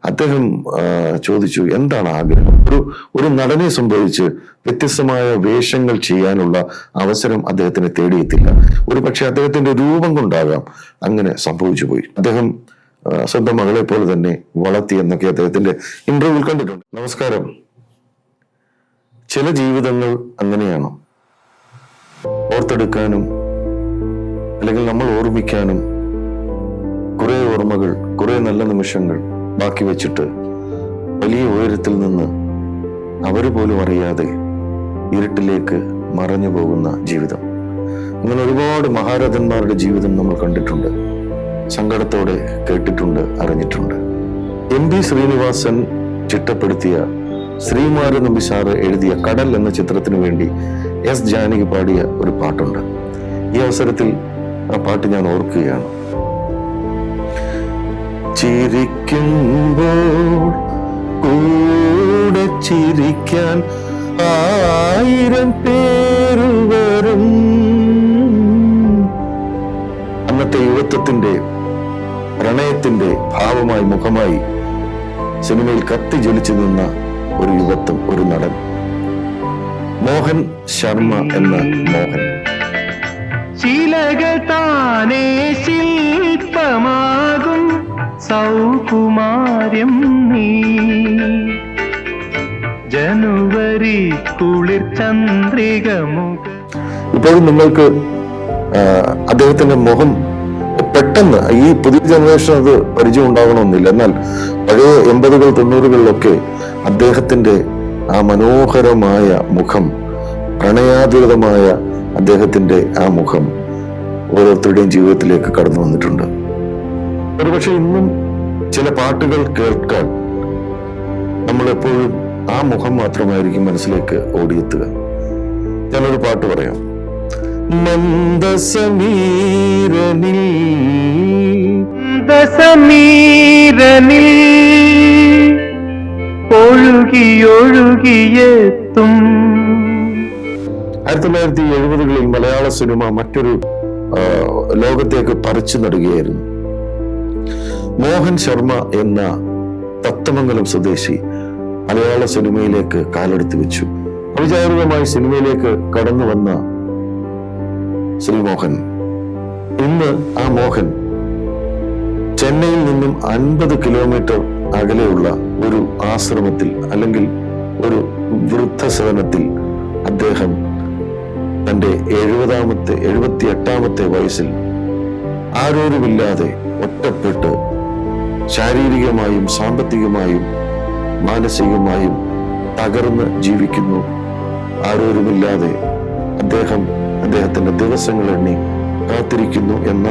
അദ്ദേഹം ചോദിച്ചു, എന്താണ് ആഗ്രഹം? ഒരു നടനെ സംബന്ധിച്ച് വ്യത്യസ്തമായ വേഷങ്ങൾ ചെയ്യാനുള്ള അവസരം അദ്ദേഹത്തിന് തേടിയെത്തില്ല. ഒരു പക്ഷെ അദ്ദേഹത്തിന്റെ രൂപം കൊണ്ടാകാം അങ്ങനെ സംഭവിച്ചു പോയി. അദ്ദേഹം സ്വന്തം മകളെ പോലെ തന്നെ വളർത്തി എന്നൊക്കെ അദ്ദേഹത്തിന്റെ ഇന്റർവ്യൂവിൽ കണ്ടിട്ടുണ്ട്. നമസ്കാരം. ചില ജീവിതങ്ങൾ അങ്ങനെയാണ്. ഓർത്തെടുക്കാനും അല്ലെങ്കിൽ നമ്മൾ ഓർമ്മിക്കാനും കുറെ ഓർമ്മകൾ, കുറെ നല്ല നിമിഷങ്ങൾ ബാക്കി വെച്ചിട്ട് വലിയ ഉയരത്തിൽ നിന്ന് അവര് പോലും അറിയാതെ ഇരുട്ടിലേക്ക് മറഞ്ഞു പോകുന്ന ജീവിതം. അങ്ങനെ ഒരുപാട് മഹാരഥന്മാരുടെ ജീവിതം നമ്മൾ കണ്ടിട്ടുണ്ട്, സങ്കടത്തോടെ കേട്ടിട്ടുണ്ട്, അറിഞ്ഞിട്ടുണ്ട്. MP ശ്രീനിവാസൻ ചിട്ടപ്പെടുത്തിയ ശ്രീകുമാരൻ നമ്പി സാറ് എഴുതിയ കടൽ എന്ന ചിത്രത്തിന് വേണ്ടി S ജാനകി പാടിയ ഒരു പാട്ടുണ്ട്. ഈ അവസരത്തിൽ ആ പാട്ട് ഞാൻ ഓർക്കുകയാണ്. ചിരിക്കുമ്പോൾ കൂടെ ചിരിക്കാൻ 1000 പേര് വരും. അന്നത്തെ യുവത്വത്തിന്റെ പ്രണയത്തിന്റെ ഭാവമായി, മുഖമായി സിനിമയിൽ കത്തി ജ്വലിച്ചു നിന്ന ഒരു യുവത്വം, ഒരു നടൻ, മോഹൻ ശർമ്മ എന്ന മോഹൻ. ശീലകൾ താനേ ശില്പമാകും സൗകുമാര്യം നീ, ജനുവരി കുളിർ ചന്ദ്രികമുഖ. ഇപ്പോഴും നിങ്ങൾക്ക് അദ്ദേഹത്തിന്റെ മുഖം പെട്ടെന്ന്, ഈ പുതിയ ജനറേഷൻ അത് പരിചയം ഉണ്ടാകണമെന്നില്ല, എന്നാൽ പഴയ 80-കൾ 90-കളിലൊക്കെ അദ്ദേഹത്തിന്റെ ആ മനോഹരമായ മുഖം, പ്രണയാതുരമായ അദ്ദേഹത്തിന്റെ ആ മുഖം ഓരോരുത്തരുടെയും ജീവിതത്തിലേക്ക് കടന്നു വന്നിട്ടുണ്ട്. ഒരുപക്ഷെ ഇന്നും ചില പാട്ടുകൾ കേൾക്കാൻ നമ്മളെപ്പോഴും ആ മുഖം മാത്രമായിരിക്കും മനസ്സിലേക്ക് ഓടിയെത്തുക. ഞാനൊരു പാട്ട് പറയാം. മന്ദസമീരനിൽ ഒഴുകിയൊഴുകിയെത്തും. 1970-കളിൽ മലയാള സിനിമ മറ്റൊരു ലോകത്തേക്ക് പറിച്ചു നടുകയായിരുന്നു. മോഹൻ ശർമ്മ എന്ന തത്തമംഗലം സ്വദേശി മലയാള സിനിമയിലേക്ക് കാലെടുത്ത് വെച്ചു. അവിചാരിതമായി സിനിമയിലേക്ക് കടന്നു വന്ന ശ്രീ മോഹൻ, ഇന്ന് ആ മോഹൻ ചെന്നൈയിൽ നിന്നും 50 കിലോമീറ്റർ അകലെയുള്ള ഒരു ആശ്രമത്തിൽ അല്ലെങ്കിൽ ഒരു വൃദ്ധസദനത്തിൽ അദ്ദേഹം തന്റെ 78-ാമത്തെ വയസ്സിൽ ആരോരുമില്ലാതെ ഒറ്റപ്പെട്ട് ശാരീരികമായും സാമ്പത്തികമായും മാനസികമായും തകർന്ന് ജീവിക്കുന്നു. ആരോരുമില്ലാതെ അദ്ദേഹത്തിന്റെ ദിവസങ്ങൾ എണ്ണി കാത്തിരിക്കുന്നു എന്ന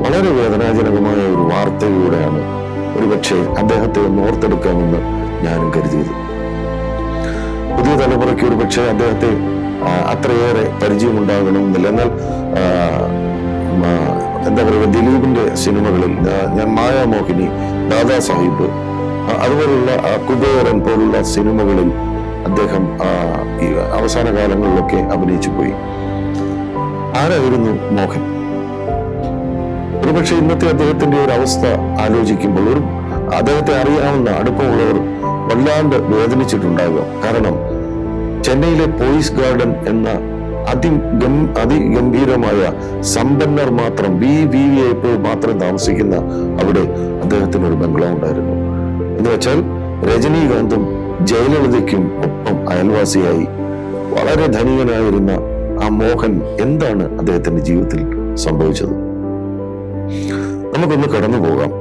വളരെ വേദനാജനകമായ ഒരു വാർത്തയിലൂടെയാണ് ഒരുപക്ഷെ അദ്ദേഹത്തെ ഒന്ന് ഓർത്തെടുക്കാമെന്ന് ഞാനും കരുതിയത്. പുതിയ തലമുറയ്ക്ക് ഒരുപക്ഷെ അദ്ദേഹത്തെ അത്രയേറെ പരിചയമുണ്ടാകണമെന്നില്ല, എന്നാൽ എന്താ പറയുക, ദിലീപിന്റെ സിനിമകളിൽ ഞാൻ മായാമോഹിനി, ദാദാ സാഹിബ്, അതുപോലുള്ള കുബേരൻ പോലുള്ള സിനിമകളിൽ അദ്ദേഹം ഈ അവസാന കാലങ്ങളിലൊക്കെ അഭിനയിച്ചു പോയി. ആരായിരുന്നു മോഹൻ? ഒരുപക്ഷെ ഇന്നത്തെ അദ്ദേഹത്തിന്റെ ഒരു അവസ്ഥ ആലോചിക്കുമ്പോൾ അദ്ദേഹത്തെ അറിയാവുന്ന അടുപ്പമുള്ളവർ വല്ലാണ്ട് വേദനിച്ചിട്ടുണ്ടാകും. കാരണം ചെന്നൈയിലെ പോയിസ് ഗാർഡൻ എന്ന അതിഗംഭീരമായ സമ്പന്നർ മാത്രം, VIP മാത്രം താമസിക്കുന്ന അവിടെ അദ്ദേഹത്തിന് ഒരു ബംഗ്ലാവ് ഉണ്ടായിരുന്നു. എന്ന് വെച്ചാൽ രജനീകാന്തും ജയലളിതയ്ക്കും ഒപ്പം അയൽവാസിയായി വളരെ ധനികനായിരുന്ന ആ മോഹൻ എന്താണ് അദ്ദേഹത്തിന്റെ ജീവിതത്തിൽ സംഭവിച്ചത്? നമുക്കൊന്ന് കടന്നു പോകാം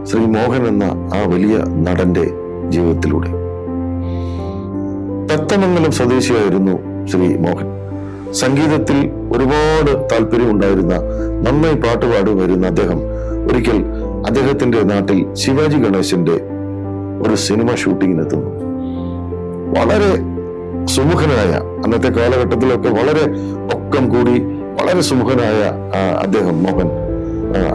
ശ്രീ മോഹൻ എന്ന ആ വലിയ നടന്റെ ജീവിതത്തിലൂടെ. തത്തമംഗലം സ്വദേശിയായിരുന്നു ശ്രീ മോഹൻ. സംഗീതത്തിൽ ഒരുപാട് താല്പര്യം ഉണ്ടായിരുന്ന, നന്നായി പാട്ട് പാടുമായിരുന്ന അദ്ദേഹം ഒരിക്കൽ അദ്ദേഹത്തിന്റെ നാട്ടിൽ ശിവാജി ഗണേശന്റെ ഒരു സിനിമ ഷൂട്ടിങ്ങിനെത്തുന്നു. വളരെ സുമുഖനായ, അന്നത്തെ കാലഘട്ടത്തിലൊക്കെ വളരെ പൊക്കം കൂടി വളരെ സുമുഖനായ അദ്ദേഹം മോഹൻ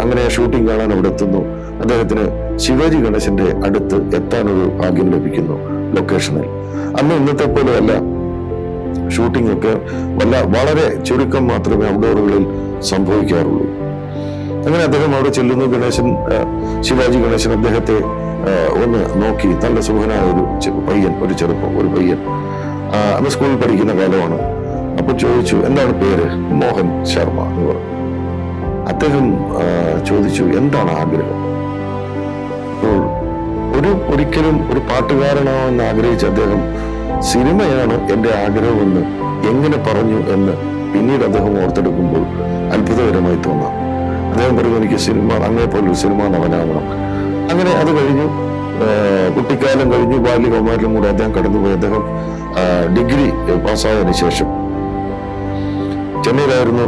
അങ്ങനെ ഷൂട്ടിംഗ് കാണാൻ അവിടെ എത്തുന്നു. അദ്ദേഹത്തിന് ശിവാജി ഗണേശന്റെ അടുത്ത് എത്താനൊരു ഭാഗ്യം ലഭിക്കുന്നു ലൊക്കേഷനിൽ. അന്ന് ഇന്നത്തെ പോലെയല്ല, ഷൂട്ടിംഗ് ഒക്കെ വളരെ ചുരുക്കം മാത്രമേ ഔട്ട്ഡോറുകളിൽ സംഭവിക്കാറുള്ളൂ. അങ്ങനെ അദ്ദേഹം അവിടെ ചെല്ലുന്നു. ശിവാജി ഗണേശൻ അദ്ദേഹത്തെ ഒന്ന് നോക്കി. നല്ല സുഖനായ ഒരു പയ്യൻ, ഒരു പയ്യൻ അന്ന് സ്കൂളിൽ പഠിക്കുന്ന കാലമാണ്. അപ്പൊ ചോദിച്ചു, എന്താണ് പേര്? മോഹൻ ശർമ്മ എന്ന് പറഞ്ഞു. അദ്ദേഹം ചോദിച്ചു, എന്താണ് ആഗ്രഹം? അപ്പോൾ ഒരിക്കലും ഒരു പാട്ടുകാരനാണെന്ന് ആഗ്രഹിച്ച അദ്ദേഹം സിനിമയാണ് എന്റെ ആഗ്രഹമെന്ന് എങ്ങനെ പറഞ്ഞു എന്ന് പിന്നീട് അദ്ദേഹം ഓർത്തെടുക്കുമ്പോൾ അത്ഭുതകരമായി തോന്നാം. അദ്ദേഹം പറഞ്ഞു, എനിക്ക് സിനിമ, അങ്ങനെപ്പോലൊരു സിനിമ നടനാകണം. അങ്ങനെ അത് കഴിഞ്ഞു. കുട്ടിക്കാലം കഴിഞ്ഞു, ബാല്യകൗമാരിലും കൂടെ അദ്ദേഹം കടന്നുപോയി. അദ്ദേഹം ഡിഗ്രി പാസ്സായതിനു ശേഷം ചെന്നൈയിലായിരുന്നു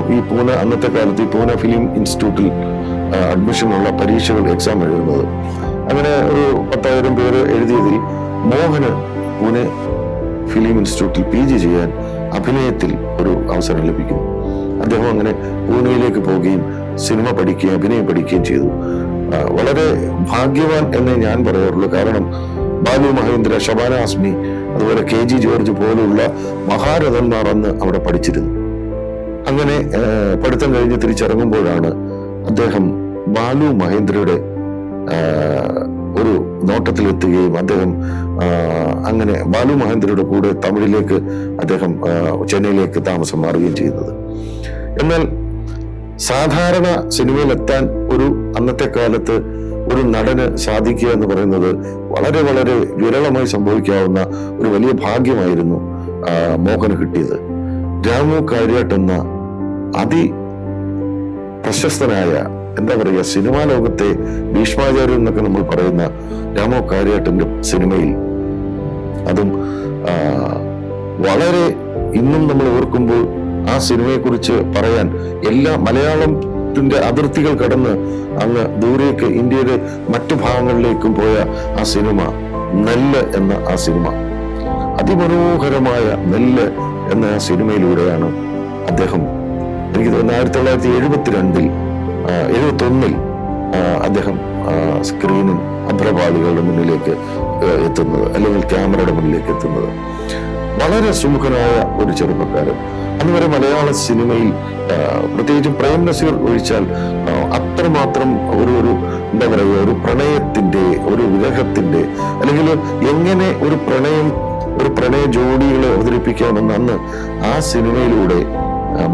അന്നത്തെ കാലത്ത് ഈ പൂനെ ഫിലിം ഇൻസ്റ്റിറ്റ്യൂട്ടിൽ അഡ്മിഷനുള്ള പരീക്ഷകൾ, എക്സാം എഴുതുന്നത്. അങ്ങനെ ഒരു 10,000 പേര് എഴുതിയതിൽ മോഹന് പൂനെ ഫിലിം ഇൻസ്റ്റിറ്റ്യൂട്ടിൽ PG ചെയ്യാൻ അഭിനയത്തിൽ ഒരു അവസരം ലഭിക്കുന്നു. അദ്ദേഹം അങ്ങനെ പൂനെയിലേക്ക് പോവുകയും സിനിമ പഠിക്കുകയും അഭിനയം പഠിക്കുകയും ചെയ്തു. വളരെ ഭാഗ്യവാൻ എന്നേ ഞാൻ പറയാറുള്ളൂ. കാരണം ബാലു മഹേന്ദ്ര, ശബാന ആസ്മി, അതുപോലെ KG ജോർജ് പോലുള്ള മഹാരഥന്മാർ അന്ന് അവിടെ പഠിച്ചിരുന്നു. അങ്ങനെ പഠിത്തം കഴിഞ്ഞ് തിരിച്ചിറങ്ങുമ്പോഴാണ് അദ്ദേഹം ബാലു മഹേന്ദ്രയുടെ ഒരു നോട്ടത്തിലെത്തുകയും അദ്ദേഹം അങ്ങനെ ബാലു മഹേന്ദ്രയുടെ കൂടെ തമിഴിലേക്ക് അദ്ദേഹം ചെന്നൈയിലേക്ക് താമസം മാറുകയും ചെയ്യുന്നത്. എന്നാൽ സാധാരണ സിനിമയിലെത്താൻ അന്നത്തെ കാലത്ത് ഒരു നടന് സാധിക്കുക എന്ന് പറയുന്നത് വളരെ വളരെ വിരളമായി സംഭവിക്കാവുന്ന ഒരു വലിയ ഭാഗ്യമായിരുന്നു മോഹന് കിട്ടിയത്. രാമു കാര്യാട്ട് എന്ന പ്രശസ്തനായ, എന്താ പറയുക, സിനിമാ ലോകത്തെ ഭീഷ്മാചാര്യൻ എന്നൊക്കെ നമ്മൾ പറയുന്ന രാമു കാര്യാട്ടിന്റെ സിനിമയിൽ, അതും വളരെ ഇന്നും നമ്മൾ ഓർക്കുമ്പോൾ ആ സിനിമയെക്കുറിച്ച് പറയാൻ മലയാളത്തിന്റെ അതിർത്തികൾ കടന്ന് അങ്ങ് ദൂരേക്ക് ഇന്ത്യയുടെ മറ്റു ഭാഗങ്ങളിലേക്കും പോയ ആ സിനിമ, നെല്ല് എന്ന ആ സിനിമ, അതിമനോഹരമായ നെല്ല് എന്ന ആ സിനിമയിലൂടെയാണ് അദ്ദേഹം, എനിക്ക് തോന്നുന്നു 1971 അദ്ദേഹം സ്ക്രീനിൽ അഭ്രപാളികളുടെ മുന്നിലേക്ക് എത്തുന്നത്, അല്ലെങ്കിൽ ക്യാമറയുടെ മുന്നിലേക്ക് എത്തുന്നത്. വളരെ സുമുഖനായ ഒരു ചെറുപ്പക്കാരൻ. അതുവരെ മലയാള സിനിമയിൽ പ്രത്യേകിച്ചും പ്രേം നസീർ ഒഴിച്ചാൽ അത്രമാത്രം ഒരു എന്താ പറയുക, ഒരു പ്രണയത്തിന്റെ, ഒരു വിരഹത്തിന്റെ, അല്ലെങ്കിൽ എങ്ങനെ ഒരു പ്രണയ ജോഡികളെ അവതരിപ്പിക്കാമെന്ന് അന്ന് ആ സിനിമയിലൂടെ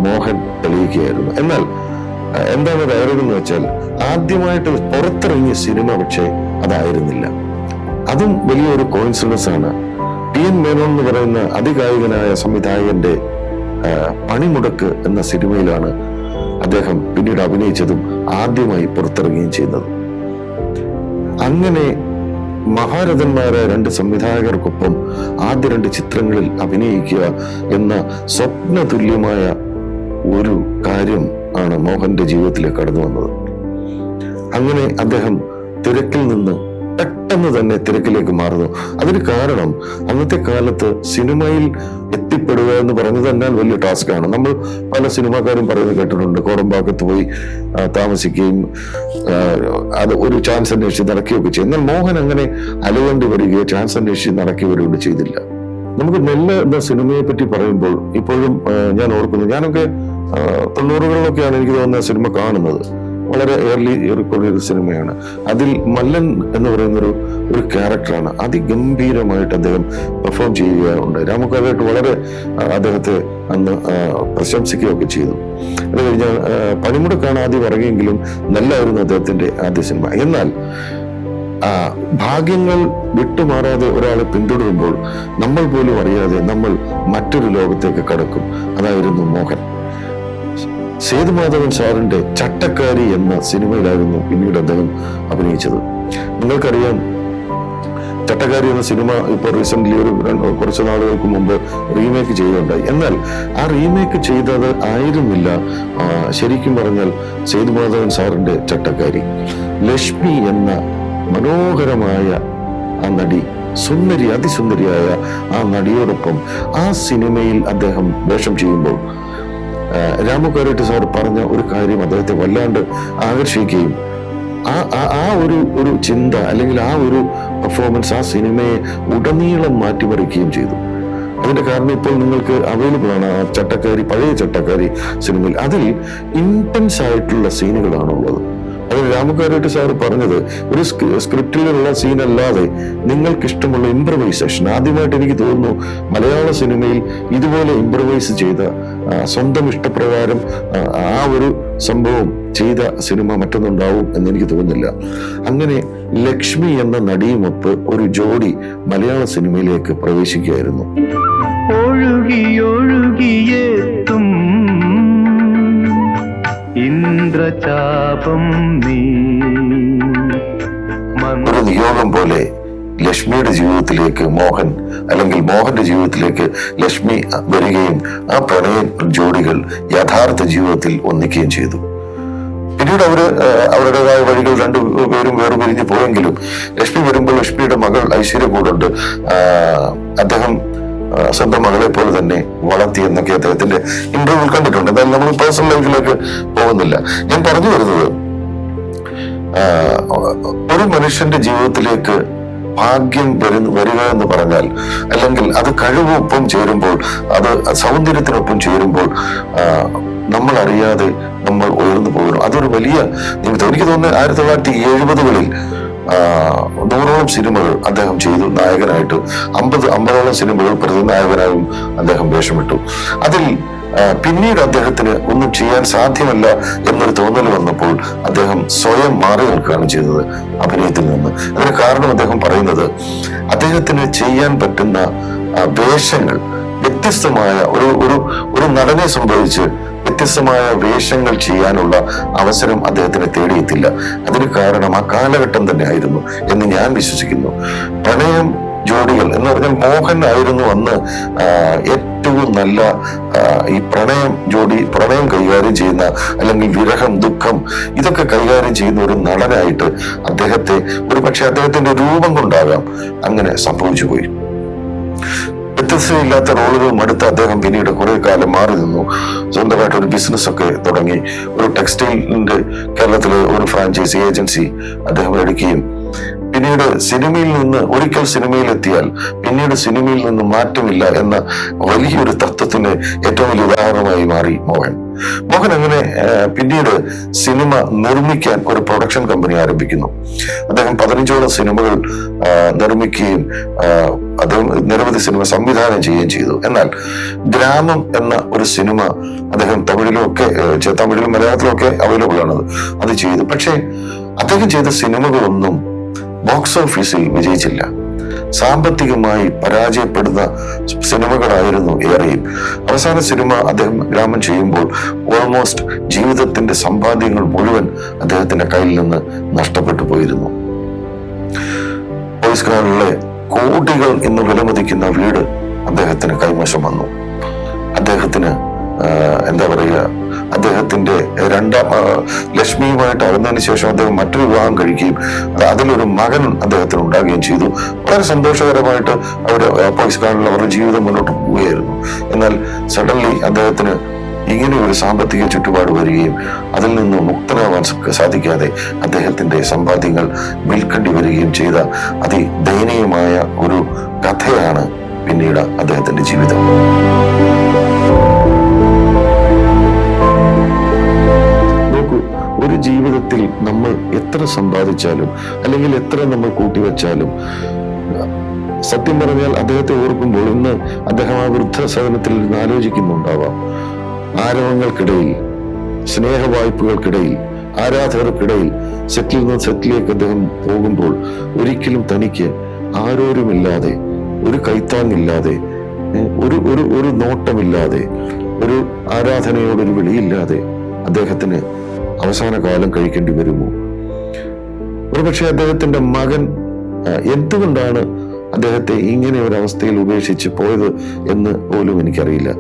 മോഹൻ തെളിയിക്കുകയായിരുന്നു. എന്നാൽ എന്താണ് വേറൊരെന്ന് വെച്ചാൽ, ആദ്യമായിട്ട് പുറത്തിറങ്ങിയ സിനിമ പക്ഷേ അതായിരുന്നില്ല. അതും വലിയൊരു കോയിൻസിഡൻസ് ആണ്. TN മേനോൻ എന്ന് പറയുന്ന അതികായികനായ സംവിധായകന്റെ പണിമുടക്ക് എന്ന സിനിമയിലാണ് അദ്ദേഹം പിന്നീട് അഭിനയിച്ചതും ആദ്യമായി പുറത്തിറങ്ങുകയും ചെയ്യുന്നത്. അങ്ങനെ മഹാരഥന്മാരായ 2 സംവിധായകർക്കൊപ്പം ആദ്യ 2 ചിത്രങ്ങളിൽ അഭിനയിക്കുക എന്ന സ്വപ്ന തുല്യമായ ഒരു കാര്യം ആണ് മോഹന്റെ ജീവിതത്തിലേക്ക് കടന്നു വന്നത്. അങ്ങനെ അദ്ദേഹം തിരക്കിൽ നിന്ന് പെട്ടെന്ന് തന്നെ തിരക്കിലേക്ക് മാറുന്നു. അതിന് കാരണം, അന്നത്തെ കാലത്ത് സിനിമയിൽ എത്തിപ്പെടുക എന്ന് പറയുന്നത് എന്നാൽ വലിയ ടാസ്ക്കാണ്. നമ്മൾ പല സിനിമാക്കാരും പറയുന്നത് കേട്ടിട്ടുണ്ട്, കോടമ്പാക്കത്ത് പോയി താമസിക്കുകയും അത് ഒരു ചാൻസ് അന്വേഷിച്ച് നടക്കുകയൊക്കെ ചെയ്യും. എന്നാൽ മോഹൻ അങ്ങനെ അലവേണ്ടി വരികയോ ചാൻസ് അന്വേഷിച്ച് നടക്കി വരികയോ ചെയ്തില്ല. നമുക്ക് നെല്ല് എന്ന സിനിമയെ പറ്റി പറയുമ്പോൾ ഇപ്പോഴും ഞാൻ ഓർക്കുന്നു, ഞാനൊക്കെ 90കളിലൊക്കെയാണ് എനിക്ക് തോന്നുന്ന സിനിമ കാണുന്നത്. വളരെ ഏർലി റെക്കോർഡ് ചെയ്ത സിനിമയാണ്. അതിൽ മല്ലൻ എന്ന് പറയുന്ന ഒരു ക്യാരക്ടറാണ് അതിഗംഭീരമായിട്ട് അദ്ദേഹം പെർഫോം ചെയ്യുകയുണ്ട്. രാമകാരായിട്ട് വളരെ അദ്ദേഹത്തെ അന്ന് പ്രശംസിക്കുകയൊക്കെ ചെയ്തു. അത് കഴിഞ്ഞാൽ പണിമുടക്കാണ് ആദ്യം ഇറങ്ങിയെങ്കിലും നല്ലായിരുന്നു അദ്ദേഹത്തിന്റെ ആദ്യ സിനിമ. എന്നാൽ ഭാഗ്യങ്ങൾ വിട്ടുമാറാതെ ഒരാളെ പിന്തുടരുമ്പോൾ നമ്മൾ പോലും അറിയാതെ നമ്മൾ മറ്റൊരു ലോകത്തേക്ക് കടക്കും. അതായിരുന്നു മോഹൻ. സേതുമാധവൻ സാറിന്റെ ചട്ടക്കാരി എന്ന സിനിമയിലായിരുന്നു പിന്നീട് അദ്ദേഹം അഭിനയിച്ചത്. നിങ്ങൾക്കറിയാം, ചട്ടക്കാരി എന്ന സിനിമ ഇപ്പോൾ റീസെന്റ് കുറച്ച് നാളുകൾക്ക് മുമ്പ് റീമേക്ക് ചെയ്യുകയുണ്ടായി. എന്നാൽ ആ റീമേക്ക് ചെയ്തത് ആയിരുന്നില്ല ശരിക്കും പറഞ്ഞാൽ സേതുമാധവൻ സാറിന്റെ ചട്ടക്കാരി. ലക്ഷ്മി എന്ന മനോഹരമായ ആ നടി, അതിസുന്ദരിയായ ആ നടിയോടൊപ്പം ആ സിനിമയിൽ അദ്ദേഹം വേഷം ചെയ്യുമ്പോൾ രാമു കാര്യാട്ട് സാർ പറഞ്ഞ ഒരു കാര്യം അദ്ദേഹത്തെ വല്ലാണ്ട് ആകർഷിക്കുകയും ആ ഒരു ചിന്ത, അല്ലെങ്കിൽ ആ ഒരു പെർഫോമൻസ് ആ സിനിമയെ ഉടനീളം മാറ്റിമറിക്കുകയും ചെയ്തു. അതിന്റെ കാരണം ഇപ്പോൾ നിങ്ങൾക്ക് അവൈലബിൾ ആണ് ആ ചട്ടക്കാരി, പഴയ ചട്ടക്കാരി സിനിമയിൽ. അതിൽ ഇന്റൻസ് ആയിട്ടുള്ള സീനുകളാണുള്ളത്. അതിന് രാമകാരായിട്ട് സാർ പറഞ്ഞത് ഒരു സ്ക്രിപ്റ്റിലുള്ള സീൻ അല്ലാതെ നിങ്ങൾക്ക് ഇഷ്ടമുള്ള ഇംപ്രവൈസേഷൻ. ആദ്യമായിട്ട് എനിക്ക് തോന്നുന്നു മലയാള സിനിമയിൽ ഇതുപോലെ ഇംപ്രവൈസ് ചെയ്ത, സ്വന്തം ഇഷ്ടപ്രകാരം ആ ഒരു സംഭവം ചെയ്ത സിനിമ മറ്റൊന്നുണ്ടാവും എന്നെനിക്ക് തോന്നുന്നില്ല. അങ്ങനെ ലക്ഷ്മി എന്ന നടിയുമൊത്ത് ഒരു ജോഡി മലയാള സിനിമയിലേക്ക് പ്രവേശിക്കുകയായിരുന്നു. ഒഴുകിയൊഴുകിയെത്തും ഇന്ദ്രചാപം നീ. ഒരു നിയോഗം പോലെ ലക്ഷ്മിയുടെ ജീവിതത്തിലേക്ക് മോഹൻ, അല്ലെങ്കിൽ മോഹന്റെ ജീവിതത്തിലേക്ക് ലക്ഷ്മി വരികയും ആ പ്രണയ ജോഡികൾ യഥാർത്ഥ ജീവിതത്തിൽ ഒന്നിക്കുകയും ചെയ്തു. പിന്നീട് അവരുടേതായ വഴികൾ രണ്ടുപേരും വേർപിരിഞ്ഞ് പോയെങ്കിലും ലക്ഷ്മി വരുമ്പോൾ ലക്ഷ്മിയുടെ മകൾ ഐശ്വര്യ കൂടുണ്ട്. അദ്ദേഹം സ്വന്തം മകളെ പോലെ തന്നെ വളർത്തി എന്നൊക്കെ അദ്ദേഹത്തിന്റെ ഇന്റർവ്യൂവിൽ കണ്ടിട്ടുണ്ട്. എന്തായാലും നമ്മൾ പേഴ്സണൽ ലൈഫിലേക്ക് പോകുന്നില്ല. ഞാൻ പറഞ്ഞു വരുന്നത്, ഒരു മനുഷ്യന്റെ ജീവിതത്തിലേക്ക് ഭാഗ്യം വരിക എന്ന് പറഞ്ഞാൽ, അല്ലെങ്കിൽ അത് കഴിവൊപ്പം ചേരുമ്പോൾ, അത് സൗന്ദര്യത്തിനൊപ്പം ചേരുമ്പോൾ നമ്മൾ അറിയാതെ നമ്മൾ ഉയർന്നു പോകുന്നു. അതൊരു വലിയ നിമിത്തം. എനിക്ക് തോന്നുന്നു 1970-കളിൽ 100ഓളം സിനിമകൾ അദ്ദേഹം ചെയ്തു നായകനായിട്ട്. 50ഓളം സിനിമകൾ പ്രതിനായകനായും അദ്ദേഹം വേഷമിട്ടു. അതിൽ പിന്നീട് അദ്ദേഹത്തിന് ഒന്നും ചെയ്യാൻ സാധ്യമല്ല എന്നൊരു തോന്നൽ വന്നപ്പോൾ അദ്ദേഹം സ്വയം മാറി നിൽക്കുകയാണ് ചെയ്തത് അഭിനയത്തിൽ നിന്ന്. അതിന് കാരണം അദ്ദേഹം പറയുന്നത്, അദ്ദേഹത്തിന് ചെയ്യാൻ പറ്റുന്ന വേഷങ്ങൾ വ്യത്യസ്തമായ ഒരു നടനെ സംബന്ധിച്ച് വ്യത്യസ്തമായ വേഷങ്ങൾ ചെയ്യാനുള്ള അവസരം അദ്ദേഹത്തിന് തേടിയെത്തില്ല. അതിന് കാരണം ആ കാലഘട്ടം തന്നെ ആയിരുന്നു എന്ന് ഞാൻ വിശ്വസിക്കുന്നു. പ്രണയം ജോഡികൾ എന്ന് പറഞ്ഞാൽ മോഹൻ ആയിരുന്നു അന്ന് ഏറ്റവും നല്ല ഈ പ്രണയം കൈകാര്യം ചെയ്യുന്ന, അല്ലെങ്കിൽ വിരഹം, ദുഃഖം, ഇതൊക്കെ കൈകാര്യം ചെയ്യുന്ന ഒരു നടനായിട്ട് അദ്ദേഹത്തെ, ഒരു പക്ഷെ അദ്ദേഹത്തിന്റെ രൂപം കൊണ്ടാകാം അങ്ങനെ സംഭവിച്ചു പോയി. വ്യത്യസ്തയില്ലാത്ത റോളുകൾ മടുത്ത് അദ്ദേഹം പിന്നീട് കുറെ കാലം മാറി നിന്നു. സ്വന്തമായിട്ട് ഒരു ബിസിനസ് ഒക്കെ തുടങ്ങി. ഒരു ടെക്സ്റ്റൈലിന്റെ കേരളത്തിലെ ഒരു ഫ്രാഞ്ചൈസി ഏജൻസി അദ്ദേഹം എടുക്കുകയും പിന്നീട് സിനിമയിൽ നിന്ന്, ഒരിക്കൽ സിനിമയിലെത്തിയാൽ പിന്നീട് സിനിമയിൽ നിന്ന് മാറ്റമില്ല എന്ന വലിയൊരു തത്വത്തിന് ഏറ്റവും വലിയ ഉദാഹരണമായി മാറി മോഹൻ. അങ്ങനെ പിന്നീട് സിനിമ നിർമ്മിക്കാൻ ഒരു പ്രൊഡക്ഷൻ കമ്പനി ആരംഭിക്കുന്നു. അദ്ദേഹം 15ഓളം സിനിമകൾ നിർമ്മിക്കുകയും അദ്ദേഹം നിരവധി സിനിമ സംവിധാനം ചെയ്യുകയും ചെയ്തു. എന്നാൽ ഗ്രാമം എന്ന ഒരു സിനിമ അദ്ദേഹം തമിഴിലും മലയാളത്തിലും ഒക്കെ അവൈലബിൾ ആണത്. അത് ചെയ്തു. പക്ഷേ അദ്ദേഹം ചെയ്ത സിനിമകളൊന്നും ബോക്സ് ഓഫീസിൽ വിജയിച്ചില്ല. സാമ്പത്തികമായി പരാജയപ്പെടുന്ന സിനിമകളായിരുന്നു ഏറെയും. അവസാന സിനിമ അദ്ദേഹം ഗ്രാമം ചെയ്യുമ്പോൾ ഓൾമോസ്റ്റ് ജീവിതത്തിന്റെ സമ്പാദ്യങ്ങൾ മുഴുവൻ അദ്ദേഹത്തിന്റെ കയ്യിൽ നിന്ന് നഷ്ടപ്പെട്ടു പോയിരുന്നു. പോലീസ് ഗ്രാമിലെ കോടികൾ ഇന്ന് വിലമതിക്കുന്ന വീട് അദ്ദേഹത്തിന് കൈവശം വന്നു. അദ്ദേഹത്തിന് എന്താ പറയുക, അദ്ദേഹത്തിന്റെ ലക്ഷ്മിയുമായിട്ട് അകന്നതിന് ശേഷം അദ്ദേഹം മറ്റൊരു വിവാഹം കഴിക്കുകയും അതിലൊരു മകൻ അദ്ദേഹത്തിന് ഉണ്ടാകുകയും ചെയ്തു. വളരെ സന്തോഷകരമായിട്ട് പോലീസ് ഗ്രാമിൽ അവരുടെ ജീവിതം മുന്നോട്ട് പോവുകയായിരുന്നു. എന്നാൽ സഡൻലി അദ്ദേഹത്തിന് ഇങ്ങനെ ഒരു സാമ്പത്തിക ചുറ്റുപാട് വരികയും അതിൽ നിന്ന് മുക്തനാവാൻ സാധിക്കാതെ അദ്ദേഹത്തിന്റെ സമ്പാദ്യങ്ങൾ വിൽക്കേണ്ടി വരികയും ചെയ്ത അതിദയനീയമായ ഒരു കഥയാണ് പിന്നീട് അദ്ദേഹത്തിന്റെ ജീവിതം. ഒരു ജീവിതത്തിൽ നമ്മൾ എത്ര സമ്പാദിച്ചാലും, അല്ലെങ്കിൽ എത്ര നമ്മൾ കൂട്ടിവെച്ചാലും, സത്യം പറഞ്ഞാൽ അദ്ദേഹത്തെ ഓർക്കുമ്പോൾ ഇന്ന് അദ്ദേഹം ആ വൃദ്ധസദനത്തിൽ നിന്ന് ആലോചിക്കുന്നുണ്ടാവാം. ആരവങ്ങൾക്കിടയിൽ, സ്നേഹവായ്പകൾക്കിടയിൽ, ആരാധകർക്കിടയിൽ സെറ്റിൽ നിന്ന് സെറ്റിലേക്ക് അദ്ദേഹം പോകുമ്പോൾ ഒരിക്കലും തനിക്ക് ആരോരുമില്ലാതെ, ഒരു കൈത്താങ്ങില്ലാതെ, ഒരു നോട്ടമില്ലാതെ, ഒരു ആരാധനയോടൊരു വിളിയില്ലാതെ അദ്ദേഹത്തിന് അവസാന കാലം കഴിക്കേണ്ടി വരുമോ? ഒരുപക്ഷെ അദ്ദേഹത്തിന്റെ മകൻ എന്തുകൊണ്ടാണ് അദ്ദേഹത്തെ ഇങ്ങനെ ഒരു അവസ്ഥയിൽ ഉപേക്ഷിച്ച് പോയത് എന്ന് പോലും എനിക്കറിയില്ല.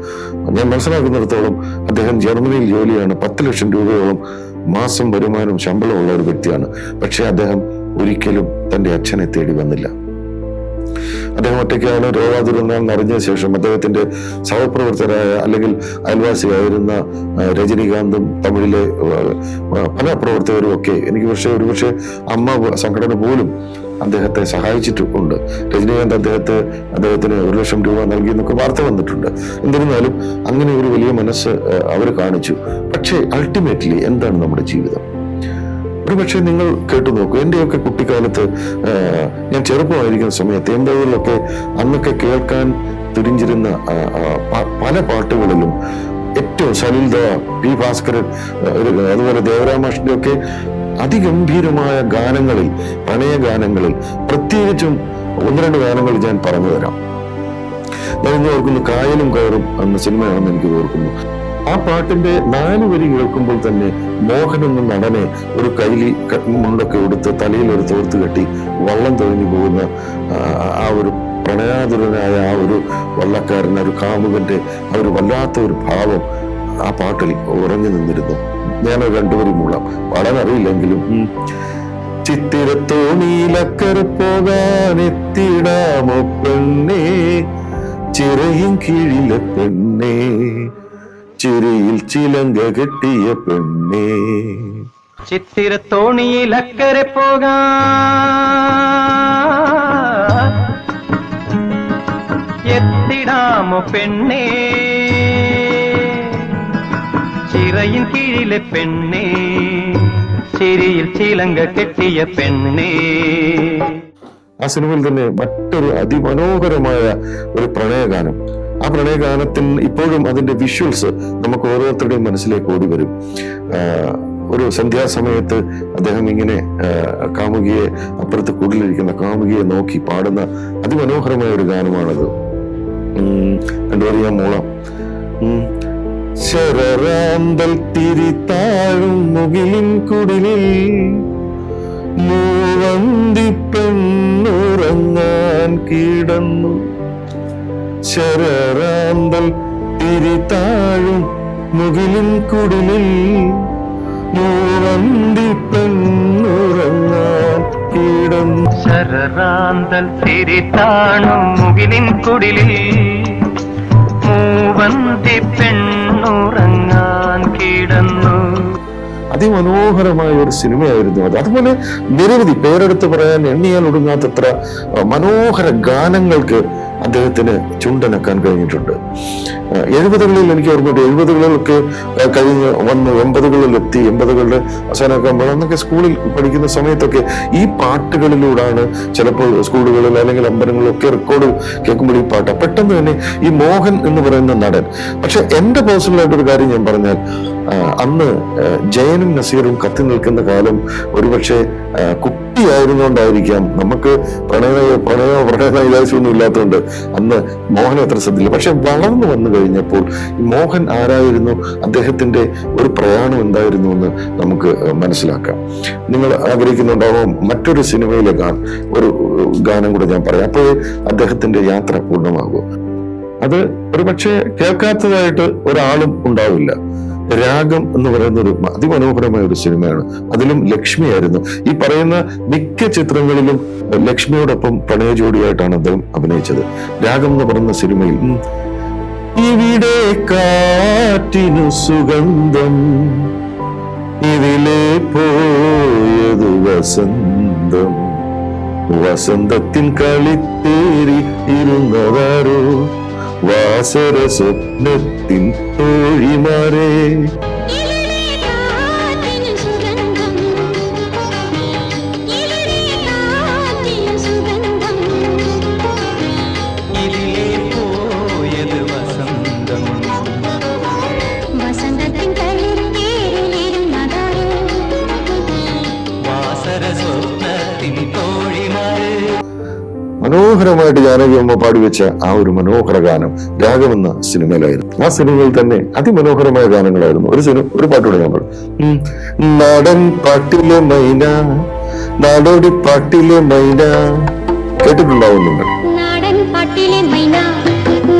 ഞാൻ മനസ്സിലാക്കുന്നിടത്തോളം അദ്ദേഹം ജർമ്മനിയിൽ ജോലിയാണ്. 10 ലക്ഷം രൂപയോളം മാസം വരുമാനം, ശമ്പളമുള്ള ഒരു വ്യക്തിയാണ്. പക്ഷെ അദ്ദേഹം ഒരിക്കലും തന്റെ അച്ഛനെ തേടി വന്നില്ല. അദ്ദേഹം ഒറ്റയ്ക്കാണ് രോഗാതുരനാണെന്ന് അറിഞ്ഞ ശേഷം അദ്ദേഹത്തിന്റെ സഹപ്രവർത്തകരായ, അല്ലെങ്കിൽ അയൽവാസിയായിരുന്ന രജനീകാന്തും തമിഴിലെ പല പ്രവർത്തകരും ഒക്കെ, എനിക്ക് ഒരുപക്ഷെ അമ്മ സംഘടന പോലും അദ്ദേഹത്തെ സഹായിച്ചിട്ടുണ്ട്. രജനീകാന്ത് അദ്ദേഹത്തിന് 1 ലക്ഷം രൂപ നൽകി എന്നൊക്കെ വാർത്ത വന്നിട്ടുണ്ട്. എന്നിരുന്നാലും അങ്ങനെ ഒരു വലിയ മനസ്സ് അവർ കാണിച്ചു. പക്ഷേ അൾട്ടിമേറ്റ്ലി എന്താണ് നമ്മുടെ ജീവിതം? ഒരുപക്ഷെ നിങ്ങൾ കേട്ടു നോക്കൂ. എന്റെയൊക്കെ കുട്ടിക്കാലത്ത് ഞാൻ ചെറുപ്പമായിരിക്കുന്ന സമയത്ത് 80-കളിലൊക്കെ അന്നൊക്കെ കേൾക്കാൻ തുരിഞ്ചിരുന്ന പല പാട്ടുകളിലും ഏറ്റവും സലിൽദ, പി ഭാസ്കരൻ, അതുപോലെ ദേവരാമാഷിന്റെ ഒക്കെ അതിഗംഭീരമായ ഗാനങ്ങളിൽ, പ്രണയ ഗാനങ്ങളിൽ പ്രത്യേകിച്ചും 1-2 ഗാനങ്ങൾ ഞാൻ പറഞ്ഞു തരാം. ഞാൻ ഇന്ന് ഓർക്കുന്നു കായലും കയറും എന്ന സിനിമയാണെന്ന് എനിക്ക് ഓർക്കുന്നു. ആ പാട്ടിന്റെ 4 വരി കേൾക്കുമ്പോൾ തന്നെ മോഹൻ എന്ന നടനെ ഒരു കൈലി മുണ്ടൊക്കെ ഉടുത്ത് തലയിൽ ഒരു തോർത്ത് കെട്ടി വള്ളം തൊഴിഞ്ഞു പോകുന്ന ആ ഒരു പ്രണയാതുരനായ ആ ഒരു വള്ളക്കാരൻ, ഒരു കാമുകന്റെ ആ ഒരു വല്ലാത്ത ഒരു ഭാവം ആ പാട്ടിൽ ഉറഞ്ഞു നിന്നിരുന്നു. ഞാൻ 2 വരി മൂളാം, പാടാൻ അറിയില്ലെങ്കിലും. ചിത്തിരത്തോണിയിലക്കര പോകാൻ എത്തിടാമോ പെണ്ണേ, ചിറയും കീഴിലെ പെണ്ണേ, ചിരിയിൽ ചിലങ്ക കെട്ടിയ പെണ്ണേ. ചിത്തിരത്തോണിയിലക്കരെ പോകാൻ എത്തിടാമോ പെണ്ണേ, ചിറയിൻ കീഴിലെ പെണ്ണേ, ചിരിയിൽ ചിലങ്ക കെട്ടിയ പെണ്ണേ. ആ സിനിമയിൽ തന്നെ മറ്റൊരു അതിമനോഹരമായ ഒരു പ്രണയഗാനം. ആ പ്രണയഗാനത്തിൽ ഇപ്പോഴും അതിന്റെ വിഷ്വൽസ് നമുക്ക് ഓരോരുത്തരുടെയും മനസ്സിലേക്ക് ഓടി വരും. ഒരു സന്ധ്യാസമയത്ത് അദ്ദേഹം ഇങ്ങനെ കാമുകിയെ, അപ്പുറത്ത് കുടിലിരിക്കുന്ന കാമുകിയെ നോക്കി പാടുന്ന അതിമനോഹരമായ ഒരു ഗാനമാണത്. കണ്ടുപറിയാൻ മൂളം. ശരറാന്തൽ തിരിത്താഴും മുകിലിൻ കുടിലിൽ മൂവന്തി പെണ്ണുറങ്ങാൻ കിടന്നു. ശരറാന്തൽ തിരിത്താഴും മുകിലിൻ കുടിലിൽ മൂവന്തി പെണ്ണുറങ്ങാൻ കിടന്നു. ശരറാന്തൽ തിരിത്താഴും മുകിലിൻ കുടിലിൽ മൂവന്തി പെണ്ണുറങ്ങാൻ കിടന്നു. അതിമനോഹരമായ ഒരു സിനിമയായിരുന്നു അത്. അതുപോലെ നിരവധി പേരെടുത്ത് പറയാൻ എണ്ണിയാൽ ഒടുങ്ങാത്തത്ര മനോഹര ഗാനങ്ങൾക്ക് അദ്ദേഹത്തിന് ചുണ്ടനക്കാൻ കഴിഞ്ഞിട്ടുണ്ട്. 70-കളിൽ എനിക്ക് ഓർമ്മയുണ്ട്. 70-കളിലൊക്കെ കഴിഞ്ഞ് വന്ന് 80-കളിലെത്തി. 80-കളുടെ അവസാനമൊക്കെ ആകുമ്പോൾ അന്നൊക്കെ സ്കൂളിൽ പഠിക്കുന്ന സമയത്തൊക്കെ ഈ പാട്ടുകളിലൂടെയാണ് ചിലപ്പോൾ സ്കൂളുകളിൽ അല്ലെങ്കിൽ അമ്പലങ്ങളിലൊക്കെ റെക്കോർഡ് കേൾക്കുമ്പോൾ ഈ പാട്ട് പെട്ടെന്ന് തന്നെ ഈ മോഹൻ എന്ന് പറയുന്ന നടൻ. പക്ഷെ എന്റെ പേഴ്സണലായിട്ടൊരു കാര്യം ഞാൻ പറഞ്ഞാൽ, അന്ന് ജയനും നസീറും കത്തി നിൽക്കുന്ന കാലം ഒരുപക്ഷെ കുട്ടിയായിരുന്നുകൊണ്ടായിരിക്കാം, നമുക്ക് പ്രണയനൈരാശ്യമൊന്നും ഇല്ലാത്തതുകൊണ്ട് അന്ന് മോഹൻ അത്ര ശ്രദ്ധിച്ചില്ല. പക്ഷെ വളർന്നു വന്നു കഴിഞ്ഞപ്പോൾ ഈ മോഹൻ ആരായിരുന്നു, അദ്ദേഹത്തിന്റെ ഒരു പ്രയാണം എന്തായിരുന്നു എന്ന് നമുക്ക് മനസ്സിലാക്കാം. നിങ്ങൾ ആഗ്രഹിക്കുന്നുണ്ടാവും മറ്റൊരു സിനിമയിലെ ഒരു ഗാനം കൂടെ ഞാൻ പറയാം, അപ്പോഴേ അദ്ദേഹത്തിന്റെ യാത്ര പൂർണ്ണമാകും. അത് ഒരുപക്ഷെ കേൾക്കാത്തതായിട്ട് ഒരാളും ഉണ്ടാവില്ല. രാഗം എന്ന് പറയുന്ന ഒരു അതിമനോഹരമായ ഒരു സിനിമയാണ്. അതിലും ലക്ഷ്മിയായിരുന്നു. ഈ പറയുന്ന മിക്ക ചിത്രങ്ങളിലും ലക്ഷ്മിയോടൊപ്പം പ്രണയ ജോഡിയായിട്ടാണ് അദ്ദേഹം അഭിനയിച്ചത്. രാഗം എന്ന് പറയുന്ന സിനിമയിൽ ഇവിടെ കാറ്റിനു സുഗന്ധം, ഇതിലെ പോയത് വസന്തം, വസന്തത്തിൻ കളിത്തേറി ഇരുന്നതാരോ വാസര സ്വപ്നത്തിൻ തോഴിമാരെ. മനോഹരമായിട്ട് ജാനകിയമ്മ പാടിവെച്ച ആ ഒരു മനോഹര ഗാനം രാഗം എന്ന സിനിമയിലായിരുന്നു. ആ സിനിമയിൽ തന്നെ അതിമനോഹരമായ ഗാനങ്ങളായിരുന്നു. ഒരു പാട്ടുകൂടെ ഞാൻ പാടും. നാടൻ പാട്ടിലെ മൈന, നാടോടി പാട്ടിലെ മൈന, കേട്ടിട്ടുണ്ടാവും നിങ്ങൾ. നാടൻ പാട്ടിലെ മൈന,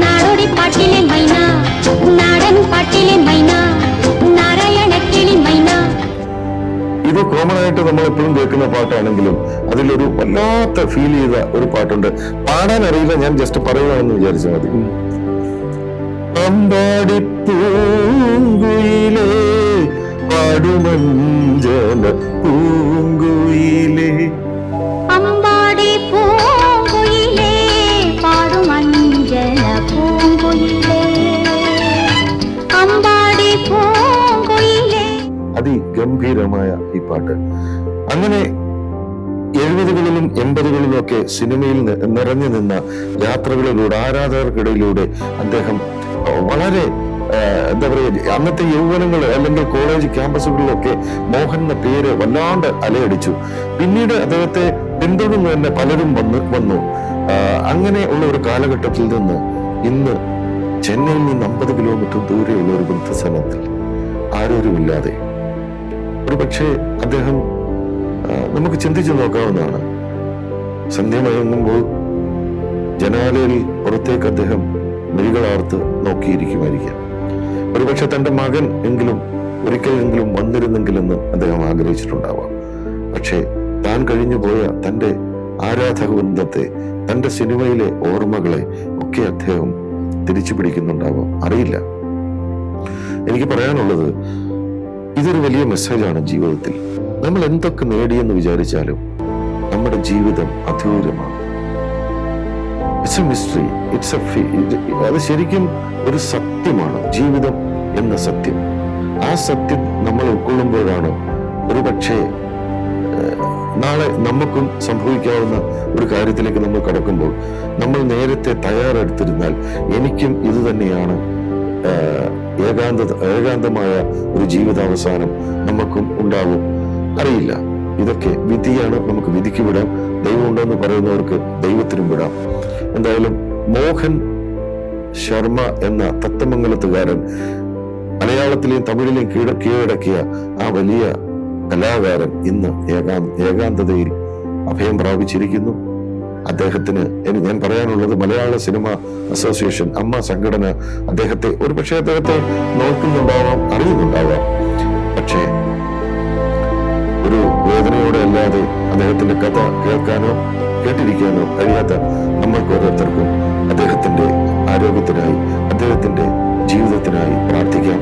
നാടോടി പാട്ടിലെ മൈന, നാടൻ പാട്ടിലെ മൈന, നാരായണക്കിളി മൈന. ഇത് കോമൺ ആയിട്ട് നമ്മൾ എപ്പോഴും കേൾക്കുന്ന പാട്ടാണെങ്കിലും അതിലൊരു വല്ലാത്ത ഫീൽ ചെയ്ത ഒരു പാട്ടുണ്ട്. പാടാൻ അറിയില്ല, ഞാൻ ജസ്റ്റ് പറയുകയാണെന്ന് വിചാരിച്ചാൽ മതി. അമ്പാടി പൂങ്കുയിലേ പാടുമഞ്ജന പൂങ്കുയിലേ, അമ്പാടി പൂങ്കുയിലേ പാടുമഞ്ജന പൂങ്കുയിലേ, അമ്പാടി പൂങ്കുയിലേ. ഗംഭീരമായ ഈ പാട്ട്. അങ്ങനെ 70കളിലും 80കളിലും ഒക്കെ സിനിമയിൽ നിറഞ്ഞു നിന്ന യാത്രകളിലൂടെ, ആരാധകർക്കിടയിലൂടെ അദ്ദേഹം വളരെ എന്താ പറയുക, അന്നത്തെ യൗവനങ്ങൾ അല്ലെങ്കിൽ കോളേജ് ക്യാമ്പസുകളിലൊക്കെ മോഹൻ എന്ന പേര് വല്ലാണ്ട് അലയടിച്ചു. പിന്നീട് അദ്ദേഹത്തെ പിന്തുടർന്ന് തന്നെ പലരും വന്നു. അങ്ങനെ ഉള്ള ഒരു കാലഘട്ടത്തിൽ നിന്ന് ഇന്ന് ചെന്നൈയിൽ നിന്ന് 50 കിലോമീറ്റർ ദൂരെയുള്ള ഒരു വൃദ്ധസദനത്തിൽ ആരോരുമില്ലാതെ ഒരു പക്ഷേ അദ്ദേഹം നമുക്ക് ചിന്തിച്ചു നോക്കാവുന്നതാണ്. സന്ധ്യ മയങ്ങുമ്പോൾ ജനാലയിൽ പുറത്തേക്ക് അദ്ദേഹം മിഴികളാർത്ത് നോക്കിയിരിക്കുമായിരിക്കാം. ഒരുപക്ഷെ തന്റെ മകൻ എങ്കിലും ഒരിക്കലെങ്കിലും വന്നിരുന്നെങ്കിലെന്ന് അദ്ദേഹം ആഗ്രഹിച്ചിട്ടുണ്ടാവാം. പക്ഷേ താൻ കഴിഞ്ഞുപോയ തന്റെ ആരാധക വൃന്ദത്തെ, തന്റെ സിനിമയിലെ ഓർമ്മകളെ ഒക്കെ അദ്ദേഹം തിരിച്ചു പിടിക്കുന്നുണ്ടാവാം, അറിയില്ല. എനിക്ക് പറയാനുള്ളത്, ഇതൊരു വലിയ മെസ്സേജാണ് ജീവിതത്തിൽ. നമ്മൾ എന്തൊക്കെ നേടിയെന്ന് വിചാരിച്ചാലും നമ്മുടെ ജീവിതം അധൂരമാണ്. ഇറ്റ്സ് എ മിസ്റ്ററി, അത് ശരിക്കും ഒരു സത്യമാണ്, ജീവിതം എന്ന സത്യം. ആ സത്യം നമ്മൾ ഉൾക്കൊള്ളുമ്പോഴാണ് ഒരു പക്ഷേ നാളെ നമുക്കും സംഭവിക്കാവുന്ന ഒരു കാര്യത്തിലേക്ക് നമ്മൾ കടക്കുമ്പോൾ നമ്മൾ തയ്യാറെടുത്തിരുന്നാൽ എനിക്കും ഇത് തന്നെയാണ് ഏകാന്തമായ ഒരു ജീവിതാവസാനം നമുക്കും ഉണ്ടാവും. അറിയില്ല, ഇതൊക്കെ വിധിയാണ്. നമുക്ക് വിധിക്ക് വിടാം. ദൈവം ഉണ്ടെന്ന് പറയുന്നവർക്ക് ദൈവത്തിനും വിടാം. എന്തായാലും മോഹൻ ശർമ്മ എന്ന തത്തമംഗലത്തുകാരൻ, മലയാളത്തിലെയും തമിഴിലെയും കീഴടക്കിയ ആ വലിയ കലാകാരൻ ഇന്ന് ഏകാന്തതയിൽ അഭയം പ്രാപിച്ചിരിക്കുന്നു. അദ്ദേഹത്തിന് ഞാൻ പറയാനുള്ളത്, മലയാള സിനിമ അസോസിയേഷൻ, അമ്മ സംഘടന അദ്ദേഹത്തെ നോക്കുന്നുണ്ടാവാം, അറിയുന്നുണ്ടാവാം. പക്ഷേ ഒരു വേദനയോടെ അല്ലാതെ അദ്ദേഹത്തിന്റെ കഥ കേൾക്കാനോ കേട്ടിരിക്കാനോ കഴിയാത്ത നമ്മൾക്ക് ഓരോരുത്തർക്കും അദ്ദേഹത്തിന്റെ ആരോഗ്യത്തിനായി, അദ്ദേഹത്തിന്റെ ജീവിതത്തിനായി പ്രാർത്ഥിക്കാം.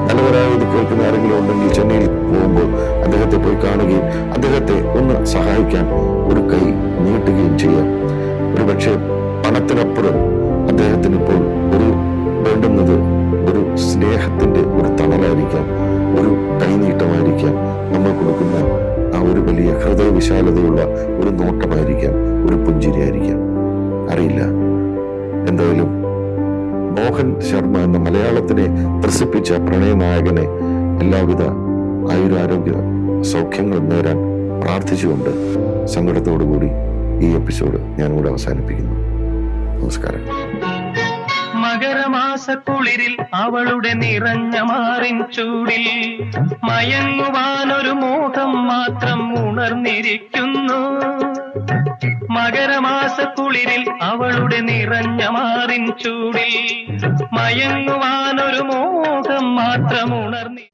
നല്ലവരായ ഇത് കേൾക്കുന്ന ആരെങ്കിലും ഉണ്ടെങ്കിൽ ചെന്നൈയിൽ പോകുമ്പോൾ അദ്ദേഹത്തെ പോയി കാണുകയും അദ്ദേഹത്തെ ഒന്ന് സഹായിക്കാൻ ഒരു കൈ നീട്ടുകയും ചെയ്യാം. ഒരു പക്ഷേ പണത്തിനപ്പുറം അദ്ദേഹത്തിന് ഇപ്പോൾ വേണ്ടുന്നത് ഒരു സ്നേഹത്തിന്റെ ഒരു തണലായിരിക്കാം, ഒരു കൈനീട്ടമായിരിക്കാം, നമ്മൾ കൊടുക്കുന്ന ആ ഒരു വലിയ ഹൃദയവിശാലതയുള്ള ഒരു നോട്ടമായിരിക്കാം, ഒരു പുഞ്ചിരിയായിരിക്കാം, അറിയില്ല. എന്തായാലും മോഹൻ ശർമ്മ എന്ന മലയാളത്തിനെ ത്രസിപ്പിച്ച പ്രണയനായകനെ എല്ലാവിധ ആയുരാരോഗ്യ സൗഖ്യങ്ങളും നേരാൻ പ്രാർത്ഥിച്ചുകൊണ്ട് സങ്കടത്തോടുകൂടി ഈ എപ്പിസോഡ് ഞാനിവിടെ അവസാനിപ്പിക്കുന്നു. നമസ്കാരം. മകരമാസ കുളിരിൽ അവളുടെ നിറഞ്ഞ മാറിൻ ചൂടിൽ മയങ്ങുവാനൊരു മോഹം മാത്രം ഉണർന്നിരിക്കുന്നു. മകരമാസ കുളിരിൽ അവളുടെ നിറഞ്ഞ മാറിൻ ചൂടിൽ മയങ്ങുവാനൊരു മോഹം മാത്രം ഉണർന്നി